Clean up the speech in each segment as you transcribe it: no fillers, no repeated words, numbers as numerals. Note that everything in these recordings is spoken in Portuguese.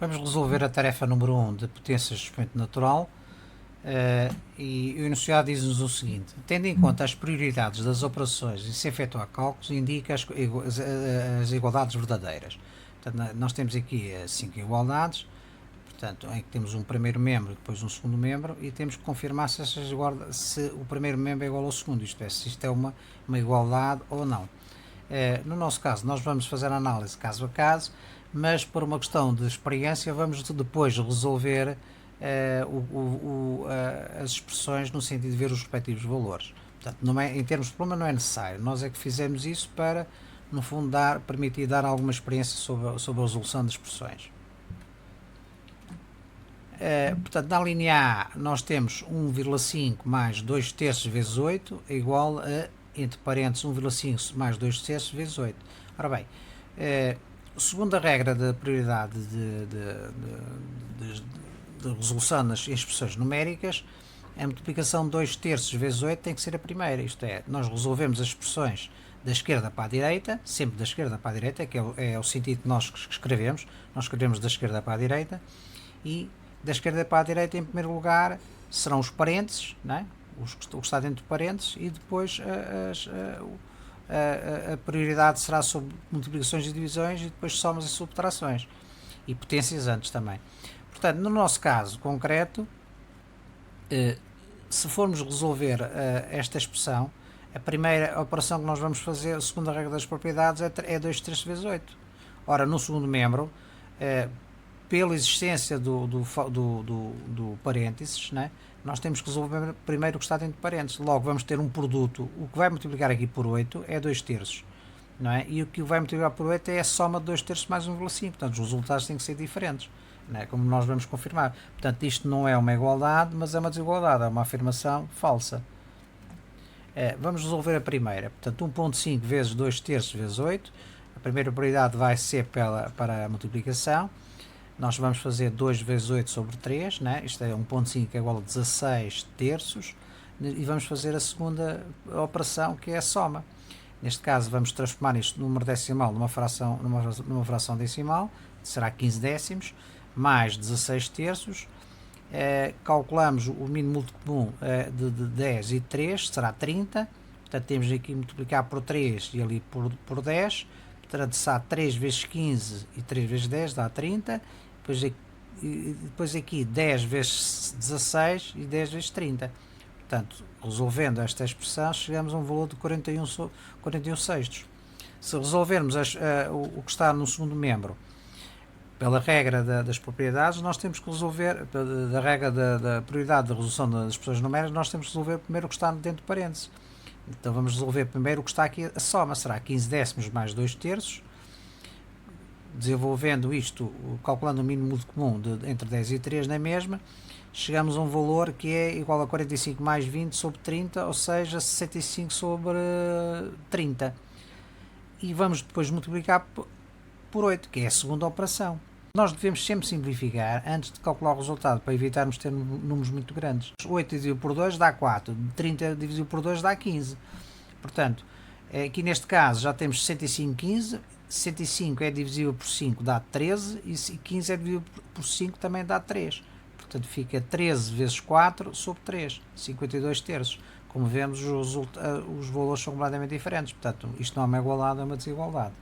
Vamos resolver a tarefa número 1 de potências de expoente natural e o enunciado diz-nos o seguinte: tendo em conta as prioridades das operações e se efetuar cálculos, indica as igualdades verdadeiras. Portanto, nós temos aqui 5 igualdades, portanto, em que temos um primeiro membro e depois um segundo membro, e temos que confirmar se o primeiro membro é igual ao segundo, isto é, se isto é uma igualdade ou não. No nosso caso, nós vamos fazer a análise caso a caso, mas por uma questão de experiência vamos depois resolver as expressões no sentido de ver os respectivos valores. Portanto, não é, em termos de problema não é necessário, nós é que fizemos isso para, no fundo, permitir dar alguma experiência sobre a resolução de expressões. Portanto, na linha A nós temos 1,5 mais 2 terços vezes 8 é igual a, entre parênteses, 1,5 mais 2 terços vezes 8. Ora bem, segundo a regra da prioridade de resolução nas expressões numéricas, a multiplicação de 2 terços vezes 8 tem que ser a primeira, isto é, nós resolvemos as expressões da esquerda para a direita, sempre da esquerda para a direita, que é o sentido que nós escrevemos, nós escrevemos da esquerda para a direita, e da esquerda para a direita, em primeiro lugar, serão os parênteses, não é? O que está dentro de parênteses, e depois a prioridade será sobre multiplicações e divisões, e depois somas e subtrações, e potências antes também. Portanto, no nosso caso concreto, se formos resolver esta expressão, a primeira operação que nós vamos fazer, segundo a regra das propriedades, é 2 terços vezes 8. Ora, no segundo membro, pela existência do parênteses, né, nós temos que resolver primeiro o que está dentro de parênteses. Logo vamos ter um produto, o que vai multiplicar aqui por 8 é 2 terços, não é? E o que vai multiplicar por 8 é a soma de 2 terços mais 1,5, portanto os resultados têm que ser diferentes, não é? Como nós vamos confirmar. Portanto, isto não é uma igualdade, mas é uma desigualdade, é uma afirmação falsa. Vamos resolver a primeira, portanto 1,5 vezes 2 terços vezes 8, a primeira prioridade vai ser para a multiplicação. Nós vamos fazer 2 vezes 8 sobre 3, né? Isto é 1,5 é igual a 16 terços, e vamos fazer a segunda operação, que é a soma. Neste caso vamos transformar isto no número decimal numa fração decimal, será 15 décimos, mais 16 terços, calculamos o mínimo múltiplo comum de 10 e 3, será 30, portanto temos aqui multiplicar por 3 e ali por 10, portanto se há 3 vezes 15 e 3 vezes 10 dá 30, depois aqui 10 vezes 16 e 10 vezes 30. Portanto, resolvendo esta expressão, chegamos a um valor de 41 sextos. Se resolvermos o que está no segundo membro pela regra das propriedades, nós temos que resolver, da regra da prioridade da resolução das expressões numéricas, nós temos que resolver primeiro o que está dentro de parênteses. Então vamos resolver primeiro o que está aqui, a soma será 15 décimos mais 2 terços, desenvolvendo isto, calculando o mínimo múltiplo comum entre 10 e 3 na mesma, chegamos a um valor que é igual a 45 mais 20 sobre 30, ou seja, 65 sobre 30. E vamos depois multiplicar por 8, que é a segunda operação. Nós devemos sempre simplificar antes de calcular o resultado, para evitarmos ter números muito grandes. 8 dividido por 2 dá 4, 30 dividido por 2 dá 15. Portanto, aqui neste caso já temos 65, 15, 65 é divisível por 5 dá 13, e 15 é divisível por 5 também dá 3. Portanto, fica 13 vezes 4 sobre 3, 52 terços. Como vemos, os valores são completamente diferentes. Portanto, isto não é uma igualdade, é uma desigualdade.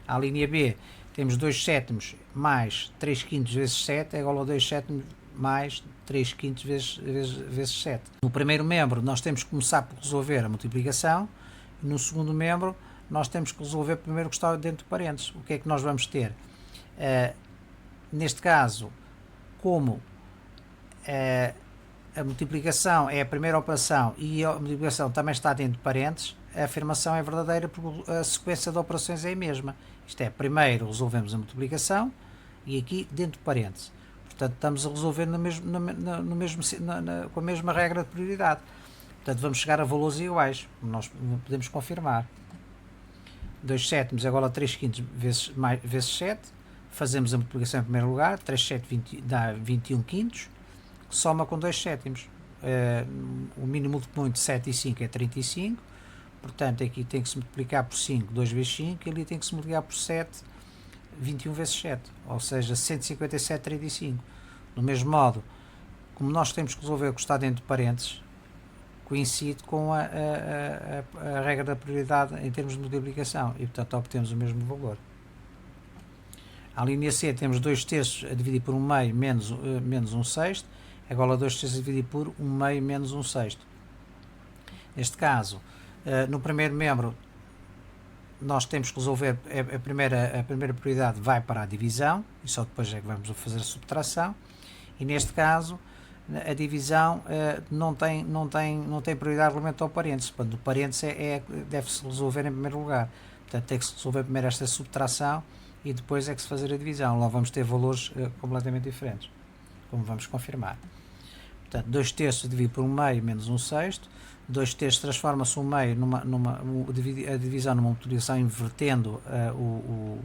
A linha B, temos 2 sétimos mais 3 quintos vezes 7 é igual a 2 sétimos mais 3 quintos vezes 7. No primeiro membro, nós temos que começar por resolver a multiplicação, e no segundo membro, nós temos que resolver primeiro o que está dentro de parênteses. O que é que nós vamos ter? Neste caso, como a multiplicação é a primeira operação e a multiplicação também está dentro de parênteses, a afirmação é verdadeira porque a sequência de operações é a mesma. Isto é, primeiro resolvemos a multiplicação e aqui dentro de parênteses. Portanto, estamos a resolver com a mesma regra de prioridade. Portanto, vamos chegar a valores iguais, nós podemos confirmar. 2 sétimos é igual a 3 quintos vezes 7, fazemos a multiplicação em primeiro lugar, 3 sétimos dá 21 quintos, soma com 2 sétimos. O mínimo múltiplo comum de 7 e 5 é 35, portanto aqui tem que se multiplicar por 5, 2 vezes 5, e ali tem que se multiplicar por 7, 21 vezes 7, ou seja, 157,35. Do mesmo modo, como nós temos que resolver o que está dentro de parênteses, coincide com a regra da prioridade em termos de multiplicação e, portanto, obtemos o mesmo valor. A linha C temos 2 terços a dividir por 1 meio menos 1 sexto, é igual a 2 terços a dividir por 1 meio menos 1 sexto. Neste caso, no primeiro membro, nós temos que resolver, a primeira prioridade vai para a divisão, e só depois é que vamos fazer a subtração, e neste caso, a divisão não tem prioridade relativamente ao parênteses. Portanto, o parênteses deve-se resolver em primeiro lugar. Portanto, tem que se resolver primeiro esta subtração e depois é que se fazer a divisão. Lá vamos ter valores completamente diferentes, como vamos confirmar. Portanto, 2 terços dividido por 1 meio menos 1 sexto. 2 terços transforma-se 1 meio a divisão numa multiplicação invertendo o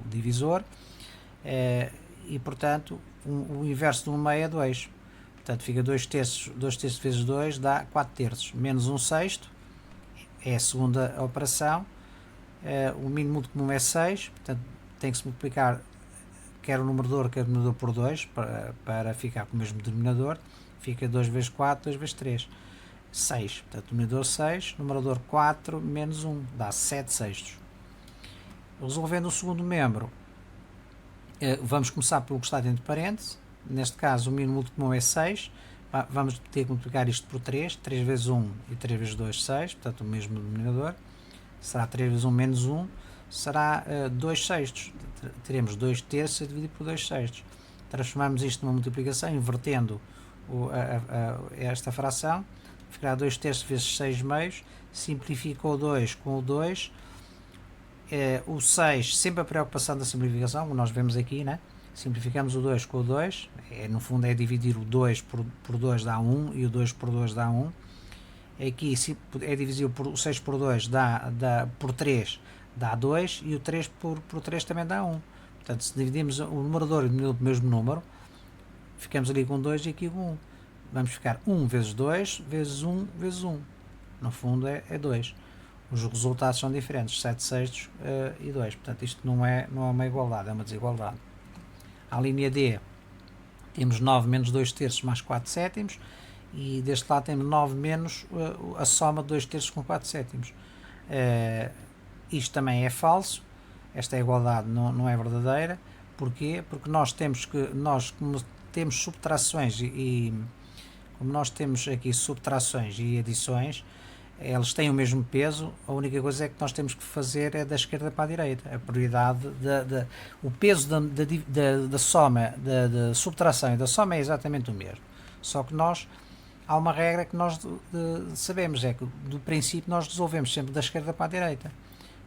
divisor. E, portanto, o inverso de 1 meio é 2. Portanto, fica 2 terços vezes 2 dá 4 terços. Menos 1 sexto é a segunda operação. O mínimo múltiplo comum é 6. Portanto, tem que se multiplicar quer o numerador, quer o denominador por 2 para ficar com o mesmo denominador. Fica 2 vezes 4, 2 vezes 3. 6. Portanto, denominador 6, numerador 4 menos 1. Dá 7 sextos. Resolvendo o segundo membro, vamos começar pelo que está dentro de parênteses. Neste caso, o mínimo múltiplo comum é 6. Vamos ter que multiplicar isto por 3. 3 vezes 1 e 3 vezes 2, 6. Portanto, o mesmo denominador. Será 3 vezes 1 menos 1. Será 2 sextos. Teremos 2 terços a dividir por 2 sextos. Transformamos isto numa multiplicação, invertendo esta fração. Ficará 2 terços vezes 6 meios. Simplifica o 2 com o 2. O 6, sempre a preocupação da simplificação, como nós vemos aqui, né? Simplificamos o 2 com o 2, no fundo é dividir o 2 por 2 dá 1 e o 2 por 2 dá 1. Aqui é dividir o 6 por 2 por 3 dá 2 e o 3 por 3 também dá 1. Portanto, se dividimos o numerador e o denominador pelo mesmo número, ficamos ali com 2 e aqui com 1. Vamos ficar 1 vezes 2 vezes 1 vezes 1. No fundo é 2. Os resultados são diferentes, 7 sextos e 2. Portanto, isto não é uma igualdade, é uma desigualdade. À linha D, temos 9 menos 2 terços mais 4 sétimos. E deste lado temos 9 menos a soma de 2 terços com 4 sétimos. Isto também é falso. Esta igualdade não é verdadeira. Porquê? Porque como temos subtrações como nós temos aqui subtrações e adições, eles têm o mesmo peso. A única coisa é que nós temos que fazer é da esquerda para a direita. A prioridade, o peso da soma, da subtração e da soma é exatamente o mesmo. Só que há uma regra que nós sabemos, é que do princípio nós resolvemos sempre da esquerda para a direita.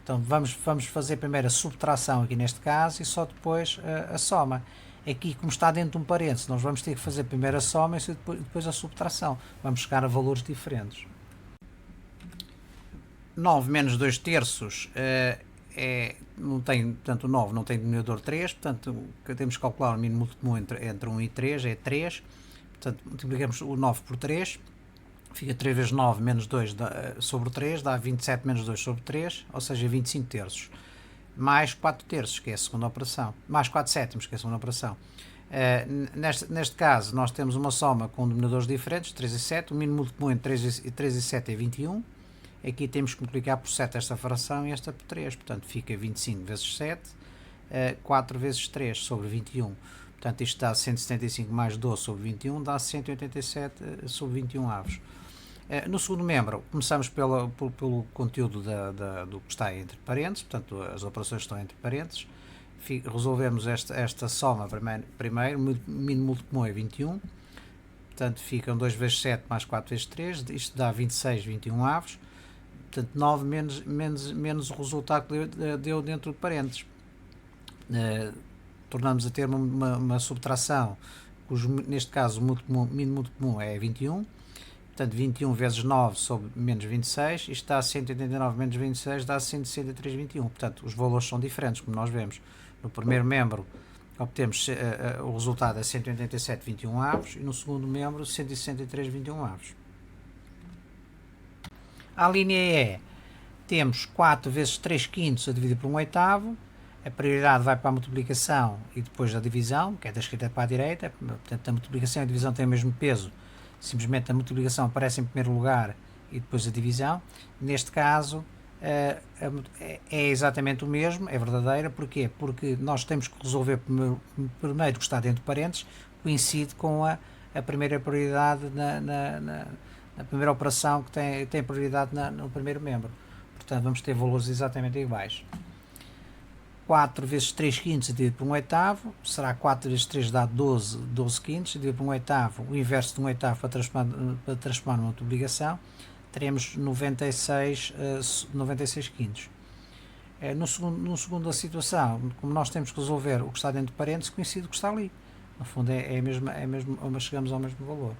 Então vamos fazer primeiro a subtração aqui neste caso e só depois a soma. Aqui, como está dentro de um parênteses, nós vamos ter que fazer primeiro a soma e depois a subtração. Vamos chegar a valores diferentes. 9 menos 2 terços não tem, portanto, o 9 não tem denominador 3, portanto, temos que calcular o mínimo múltiplo comum entre 1 e 3, é 3. Portanto, multiplicamos o 9 por 3, fica 3 vezes 9 menos 2 sobre 3, dá 27 menos 2 sobre 3, ou seja, 25 terços. Mais 4 terços, que é a segunda operação. Mais 4 sétimos, que é a segunda operação. Neste caso, nós temos uma soma com denominadores diferentes, 3 e 7. O mínimo múltiplo comum entre 3 e 7 é 21. Aqui temos que multiplicar por 7 esta fração e esta por 3. Portanto, fica 25 vezes 7, 4 vezes 3 sobre 21. Portanto, isto dá 175 mais 12 sobre 21, dá 187 sobre 21 avos. No segundo membro, começamos pelo conteúdo do que está entre parênteses, portanto, as operações estão entre parênteses. Resolvemos esta soma primeiro, o mínimo múltiplo comum é 21, portanto, ficam 2 vezes 7 mais 4 vezes 3, isto dá 26, 21 avos, portanto, 9 menos o resultado que deu dentro de parênteses. Tornamos a ter uma subtração, neste caso o mínimo múltiplo comum é 21, portanto 21 vezes 9 sobre menos 26, isto dá 189 menos 26, dá 163, 21, portanto os valores são diferentes, como nós vemos. No primeiro membro obtemos o resultado é 187, 21 avos, e no segundo membro 163, 21 avos. À linha E, temos 4 vezes 3 quintos a dividir por 1 oitavo. a prioridade vai para a multiplicação e depois a divisão, que é da esquerda para a direita, portanto a multiplicação e a divisão têm o mesmo peso, simplesmente a multiplicação aparece em primeiro lugar e depois a divisão. Neste caso é exatamente o mesmo, é verdadeira. Porquê? Porque nós temos que resolver primeiro o que está dentro de parênteses, coincide com a primeira prioridade na primeira operação que tem prioridade no primeiro membro. Portanto, vamos ter valores exatamente iguais. 4 vezes 3 quintos dividido por 1/8 será 4 vezes 3 dá 12 quintos, dividido por 1/8, o inverso de 1/8 para transformar numa multiplicação, teremos 96 quintos. No segundo a situação, como nós temos que resolver o que está dentro de parênteses, coincide com o que está ali. No fundo, chegamos ao mesmo valor.